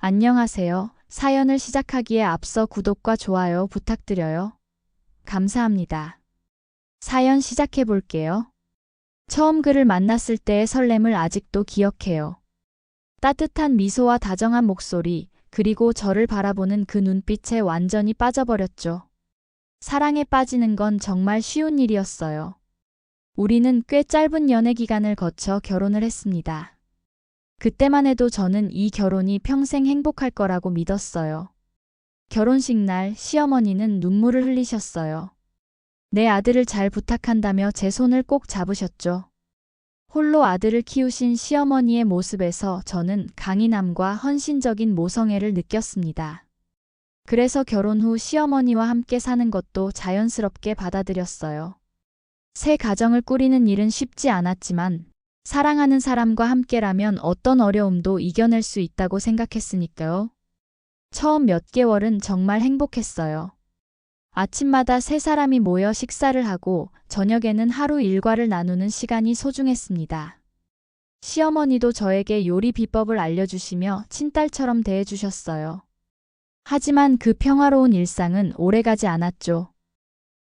안녕하세요. 사연을 시작하기에 앞서 구독과 좋아요 부탁드려요. 감사합니다. 사연 시작해 볼게요. 처음 그를 만났을 때의 설렘을 아직도 기억해요. 따뜻한 미소와 다정한 목소리, 그리고 저를 바라보는 그 눈빛에 완전히 빠져버렸죠. 사랑에 빠지는 건 정말 쉬운 일이었어요. 우리는 꽤 짧은 연애 기간을 거쳐 결혼을 했습니다. 그때만 해도 저는 이 결혼이 평생 행복할 거라고 믿었어요. 결혼식 날 시어머니는 눈물을 흘리셨어요. 내 아들을 잘 부탁한다며 제 손을 꼭 잡으셨죠. 홀로 아들을 키우신 시어머니의 모습에서 저는 강인함과 헌신적인 모성애를 느꼈습니다. 그래서 결혼 후 시어머니와 함께 사는 것도 자연스럽게 받아들였어요. 새 가정을 꾸리는 일은 쉽지 않았지만 사랑하는 사람과 함께라면 어떤 어려움도 이겨낼 수 있다고 생각했으니까요. 처음 몇 개월은 정말 행복했어요. 아침마다 세 사람이 모여 식사를 하고 저녁에는 하루 일과를 나누는 시간이 소중했습니다. 시어머니도 저에게 요리 비법을 알려주시며 친딸처럼 대해주셨어요. 하지만 그 평화로운 일상은 오래가지 않았죠.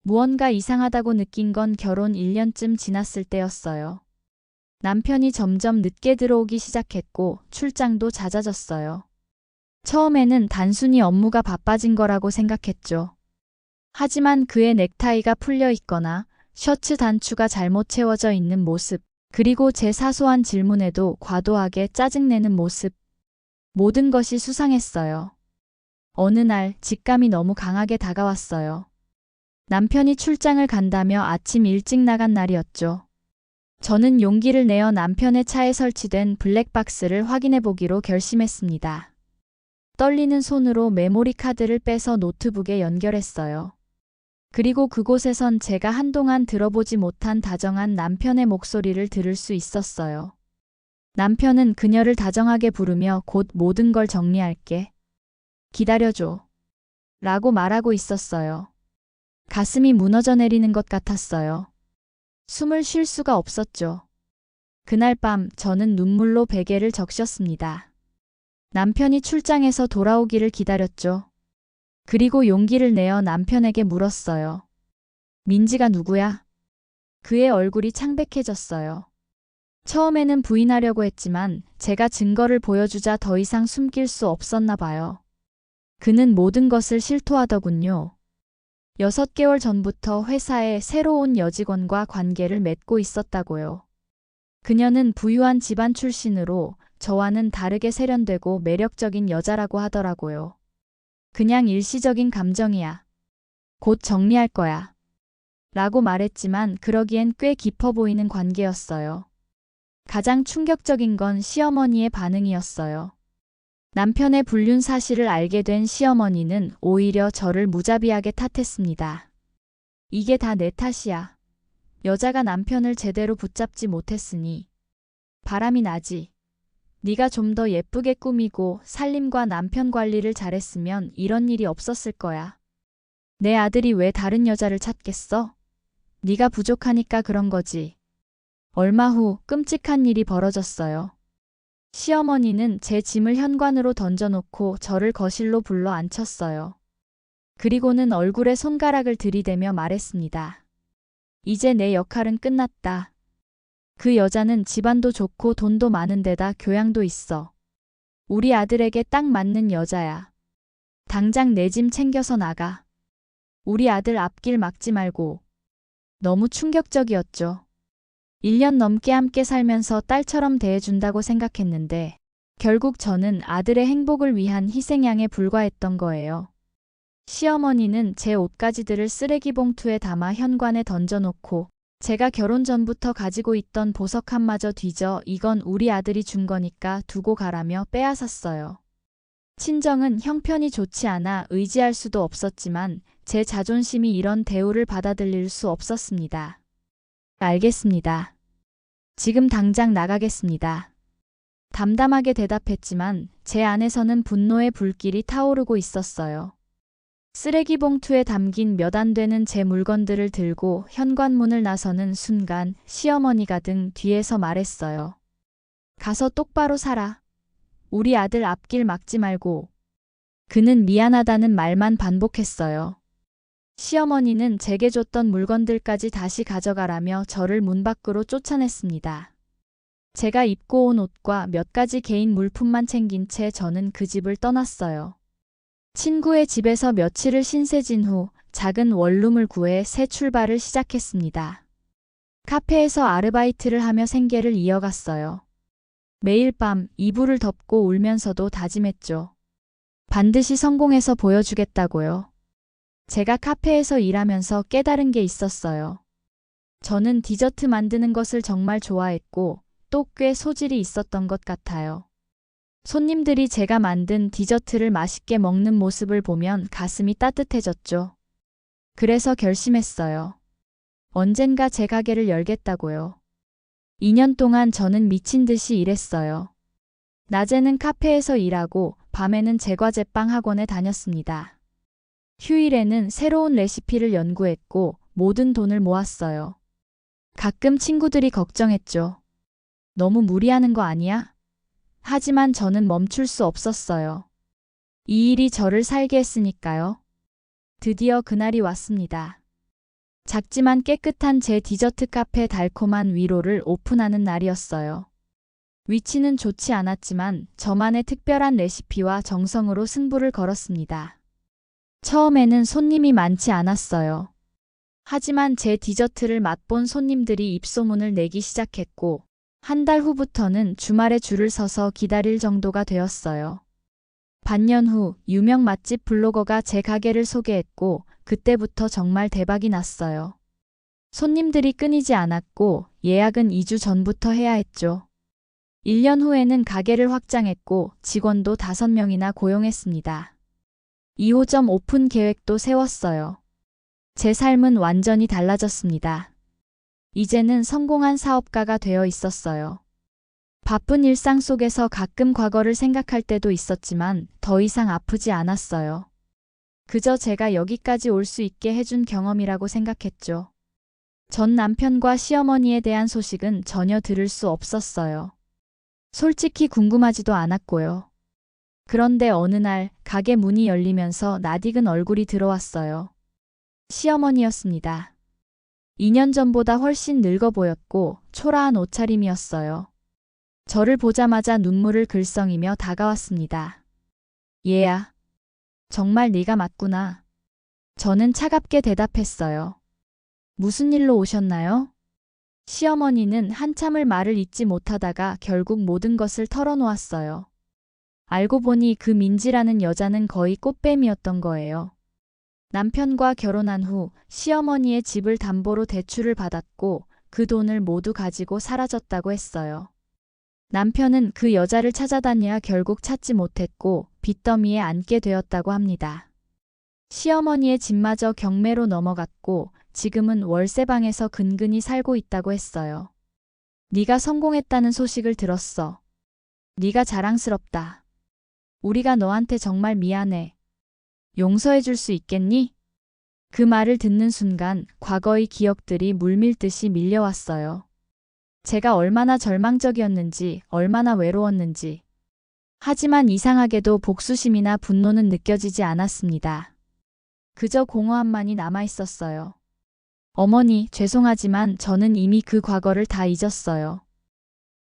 무언가 이상하다고 느낀 건 결혼 1년쯤 지났을 때였어요. 남편이 점점 늦게 들어오기 시작했고 출장도 잦아졌어요. 처음에는 단순히 업무가 바빠진 거라고 생각했죠. 하지만 그의 넥타이가 풀려 있거나 셔츠 단추가 잘못 채워져 있는 모습, 그리고 제 사소한 질문에도 과도하게 짜증내는 모습, 모든 것이 수상했어요. 어느 날 직감이 너무 강하게 다가왔어요. 남편이 출장을 간다며 아침 일찍 나간 날이었죠. 저는 용기를 내어 남편의 차에 설치된 블랙박스를 확인해 보기로 결심했습니다. 떨리는 손으로 메모리 카드를 빼서 노트북에 연결했어요. 그리고 그곳에선 제가 한동안 들어보지 못한 다정한 남편의 목소리를 들을 수 있었어요. 남편은 그녀를 다정하게 부르며 곧 모든 걸 정리할게. 기다려줘. 라고 말하고 있었어요. 가슴이 무너져 내리는 것 같았어요. 숨을 쉴 수가 없었죠. 그날 밤 저는 눈물로 베개를 적셨습니다. 남편이 출장에서 돌아오기를 기다렸죠. 그리고 용기를 내어 남편에게 물었어요. 민지가 누구야? 그의 얼굴이 창백해졌어요. 처음에는 부인하려고 했지만 제가 증거를 보여주자 더 이상 숨길 수 없었나 봐요. 그는 모든 것을 실토하더군요. 6개월 전부터 회사에 새로운 여직원과 관계를 맺고 있었다고요. 그녀는 부유한 집안 출신으로 저와는 다르게 세련되고 매력적인 여자라고 하더라고요. 그냥 일시적인 감정이야. 곧 정리할 거야. 라고 말했지만 그러기엔 꽤 깊어 보이는 관계였어요. 가장 충격적인 건 시어머니의 반응이었어요. 남편의 불륜 사실을 알게 된 시어머니는 오히려 저를 무자비하게 탓했습니다. 이게 다 내 탓이야. 여자가 남편을 제대로 붙잡지 못했으니 바람이 나지. 네가 좀 더 예쁘게 꾸미고 살림과 남편 관리를 잘했으면 이런 일이 없었을 거야. 내 아들이 왜 다른 여자를 찾겠어? 네가 부족하니까 그런 거지. 얼마 후 끔찍한 일이 벌어졌어요. 시어머니는 제 짐을 현관으로 던져놓고 저를 거실로 불러 앉혔어요. 그리고는 얼굴에 손가락을 들이대며 말했습니다. 이제 내 역할은 끝났다. 그 여자는 집안도 좋고 돈도 많은 데다 교양도 있어. 우리 아들에게 딱 맞는 여자야. 당장 내 짐 챙겨서 나가. 우리 아들 앞길 막지 말고. 너무 충격적이었죠. 1년 넘게 함께 살면서 딸처럼 대해준다고 생각했는데 결국 저는 아들의 행복을 위한 희생양에 불과했던 거예요. 시어머니는 제 옷가지들을 쓰레기 봉투에 담아 현관에 던져놓고 제가 결혼 전부터 가지고 있던 보석함마저 뒤져 이건 우리 아들이 준 거니까 두고 가라며 빼앗았어요. 친정은 형편이 좋지 않아 의지할 수도 없었지만 제 자존심이 이런 대우를 받아들일 수 없었습니다. 알겠습니다. 지금 당장 나가겠습니다. 담담하게 대답했지만 제 안에서는 분노의 불길이 타오르고 있었어요. 쓰레기 봉투에 담긴 몇 안 되는 제 물건들을 들고 현관문을 나서는 순간 시어머니가 등 뒤에서 말했어요. 가서 똑바로 살아. 우리 아들 앞길 막지 말고. 그는 미안하다는 말만 반복했어요. 시어머니는 제게 줬던 물건들까지 다시 가져가라며 저를 문 밖으로 쫓아냈습니다. 제가 입고 온 옷과 몇 가지 개인 물품만 챙긴 채 저는 그 집을 떠났어요. 친구의 집에서 며칠을 신세진 후 작은 원룸을 구해 새 출발을 시작했습니다. 카페에서 아르바이트를 하며 생계를 이어갔어요. 매일 밤 이불을 덮고 울면서도 다짐했죠. 반드시 성공해서 보여주겠다고요. 제가 카페에서 일하면서 깨달은 게 있었어요. 저는 디저트 만드는 것을 정말 좋아했고 또 꽤 소질이 있었던 것 같아요. 손님들이 제가 만든 디저트를 맛있게 먹는 모습을 보면 가슴이 따뜻해졌죠. 그래서 결심했어요. 언젠가 제 가게를 열겠다고요. 2년 동안 저는 미친 듯이 일했어요. 낮에는 카페에서 일하고 밤에는 제과제빵 학원에 다녔습니다. 휴일에는 새로운 레시피를 연구했고 모든 돈을 모았어요. 가끔 친구들이 걱정했죠. 너무 무리하는 거 아니야? 하지만 저는 멈출 수 없었어요. 이 일이 저를 살게 했으니까요. 드디어 그날이 왔습니다. 작지만 깨끗한 제 디저트 카페 달콤한 위로를 오픈하는 날이었어요. 위치는 좋지 않았지만 저만의 특별한 레시피와 정성으로 승부를 걸었습니다. 처음에는 손님이 많지 않았어요. 하지만 제 디저트를 맛본 손님들이 입소문을 내기 시작했고 한 달 후부터는 주말에 줄을 서서 기다릴 정도가 되었어요. 반년 후 유명 맛집 블로거가 제 가게를 소개했고 그때부터 정말 대박이 났어요. 손님들이 끊이지 않았고 예약은 2주 전부터 해야 했죠. 1년 후에는 가게를 확장했고 직원도 5명이나 고용했습니다. 2호점 오픈 계획도 세웠어요. 제 삶은 완전히 달라졌습니다. 이제는 성공한 사업가가 되어 있었어요. 바쁜 일상 속에서 가끔 과거를 생각할 때도 있었지만 더 이상 아프지 않았어요. 그저 제가 여기까지 올 수 있게 해준 경험이라고 생각했죠. 전 남편과 시어머니에 대한 소식은 전혀 들을 수 없었어요. 솔직히 궁금하지도 않았고요. 그런데 어느 날 가게 문이 열리면서 낯익은 얼굴이 들어왔어요. 시어머니였습니다. 2년 전보다 훨씬 늙어 보였고 초라한 옷차림이었어요. 저를 보자마자 눈물을 글썽이며 다가왔습니다. 얘야, 정말 네가 맞구나. 저는 차갑게 대답했어요. 무슨 일로 오셨나요? 시어머니는 한참을 말을 잇지 못하다가 결국 모든 것을 털어놓았어요. 알고 보니 그 민지라는 여자는 거의 꽃뱀이었던 거예요. 남편과 결혼한 후 시어머니의 집을 담보로 대출을 받았고 그 돈을 모두 가지고 사라졌다고 했어요. 남편은 그 여자를 찾아다녀야 결국 찾지 못했고 빚더미에 앉게 되었다고 합니다. 시어머니의 집마저 경매로 넘어갔고 지금은 월세방에서 근근히 살고 있다고 했어요. 네가 성공했다는 소식을 들었어. 네가 자랑스럽다. 우리가 너한테 정말 미안해. 용서해 줄 수 있겠니? 그 말을 듣는 순간 과거의 기억들이 물밀듯이 밀려왔어요. 제가 얼마나 절망적이었는지, 얼마나 외로웠는지. 하지만 이상하게도 복수심이나 분노는 느껴지지 않았습니다. 그저 공허함만이 남아있었어요. 어머니, 죄송하지만 저는 이미 그 과거를 다 잊었어요.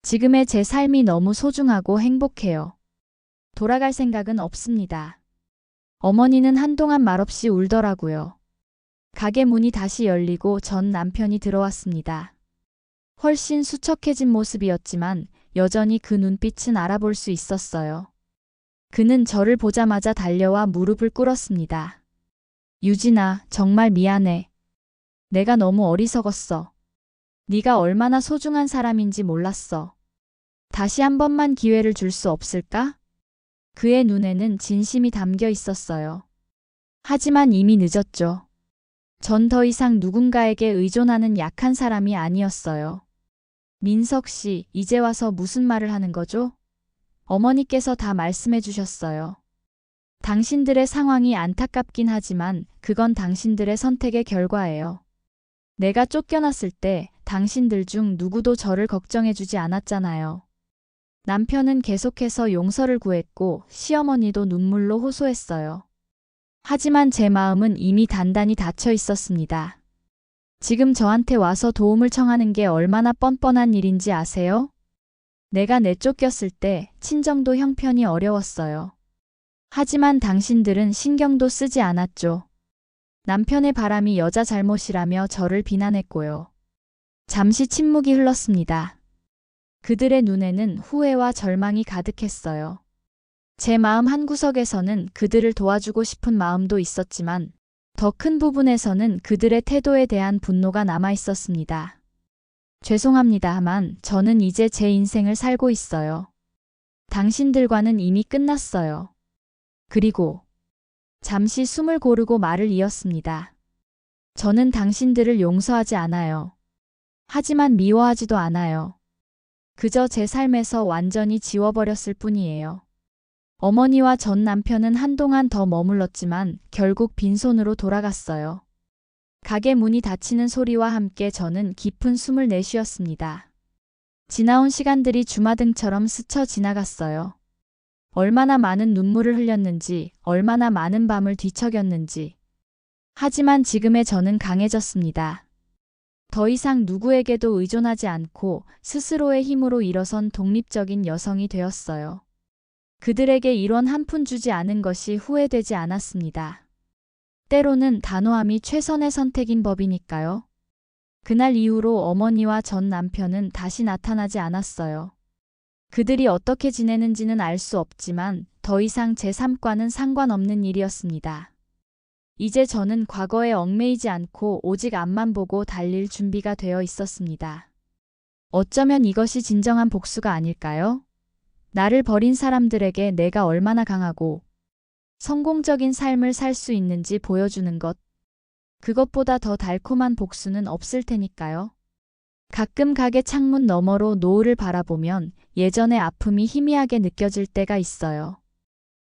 지금의 제 삶이 너무 소중하고 행복해요. 돌아갈 생각은 없습니다. 어머니는 한동안 말없이 울더라고요. 가게 문이 다시 열리고 전 남편이 들어왔습니다. 훨씬 수척해진 모습이었지만 여전히 그 눈빛은 알아볼 수 있었어요. 그는 저를 보자마자 달려와 무릎을 꿇었습니다. 유진아, 정말 미안해. 내가 너무 어리석었어. 네가 얼마나 소중한 사람인지 몰랐어. 다시 한 번만 기회를 줄 수 없을까? 그의 눈에는 진심이 담겨 있었어요. 하지만 이미 늦었죠. 전 더 이상 누군가에게 의존하는 약한 사람이 아니었어요. 민석 씨, 이제 와서 무슨 말을 하는 거죠? 어머니께서 다 말씀해 주셨어요. 당신들의 상황이 안타깝긴 하지만 그건 당신들의 선택의 결과예요. 내가 쫓겨났을 때 당신들 중 누구도 저를 걱정해 주지 않았잖아요. 남편은 계속해서 용서를 구했고 시어머니도 눈물로 호소했어요. 하지만 제 마음은 이미 단단히 닫혀 있었습니다. 지금 저한테 와서 도움을 청하는 게 얼마나 뻔뻔한 일인지 아세요? 내가 내쫓겼을 때 친정도 형편이 어려웠어요. 하지만 당신들은 신경도 쓰지 않았죠. 남편의 바람이 여자 잘못이라며 저를 비난했고요. 잠시 침묵이 흘렀습니다. 그들의 눈에는 후회와 절망이 가득했어요. 제 마음 한구석에서는 그들을 도와주고 싶은 마음도 있었지만 더 큰 부분에서는 그들의 태도에 대한 분노가 남아 있었습니다. 죄송합니다만 저는 이제 제 인생을 살고 있어요. 당신들과는 이미 끝났어요. 그리고 잠시 숨을 고르고 말을 이었습니다. 저는 당신들을 용서하지 않아요. 하지만 미워하지도 않아요. 그저 제 삶에서 완전히 지워버렸을 뿐이에요. 어머니와 전 남편은 한동안 더 머물렀지만 결국 빈손으로 돌아갔어요. 가게 문이 닫히는 소리와 함께 저는 깊은 숨을 내쉬었습니다. 지나온 시간들이 주마등처럼 스쳐 지나갔어요. 얼마나 많은 눈물을 흘렸는지, 얼마나 많은 밤을 뒤척였는지. 하지만 지금의 저는 강해졌습니다. 더 이상 누구에게도 의존하지 않고 스스로의 힘으로 일어선 독립적인 여성이 되었어요. 그들에게 1원 한 푼 주지 않은 것이 후회되지 않았습니다. 때로는 단호함이 최선의 선택인 법이니까요. 그날 이후로 어머니와 전 남편은 다시 나타나지 않았어요. 그들이 어떻게 지내는지는 알 수 없지만 더 이상 제 삶과는 상관없는 일이었습니다. 이제 저는 과거에 얽매이지 않고 오직 앞만 보고 달릴 준비가 되어 있었습니다. 어쩌면 이것이 진정한 복수가 아닐까요? 나를 버린 사람들에게 내가 얼마나 강하고 성공적인 삶을 살 수 있는지 보여주는 것. 그것보다 더 달콤한 복수는 없을 테니까요. 가끔 가게 창문 너머로 노을을 바라보면 예전의 아픔이 희미하게 느껴질 때가 있어요.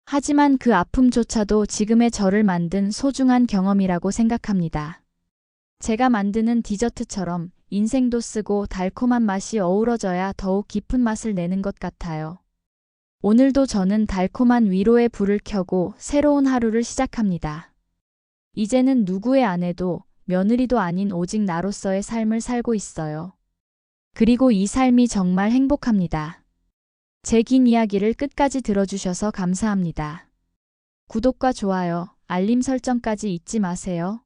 하지만 그 아픔조차도 지금의 저를 만든 소중한 경험이라고 생각합니다. 제가 만드는 디저트처럼 인생도 쓰고 달콤한 맛이 어우러져야 더욱 깊은 맛을 내는 것 같아요. 오늘도 저는 달콤한 위로의 불을 켜고 새로운 하루를 시작합니다. 이제는 누구의 아내도 며느리도 아닌 오직 나로서의 삶을 살고 있어요. 그리고 이 삶이 정말 행복합니다. 제 긴 이야기를 끝까지 들어주셔서 감사합니다. 구독과 좋아요, 알림 설정까지 잊지 마세요.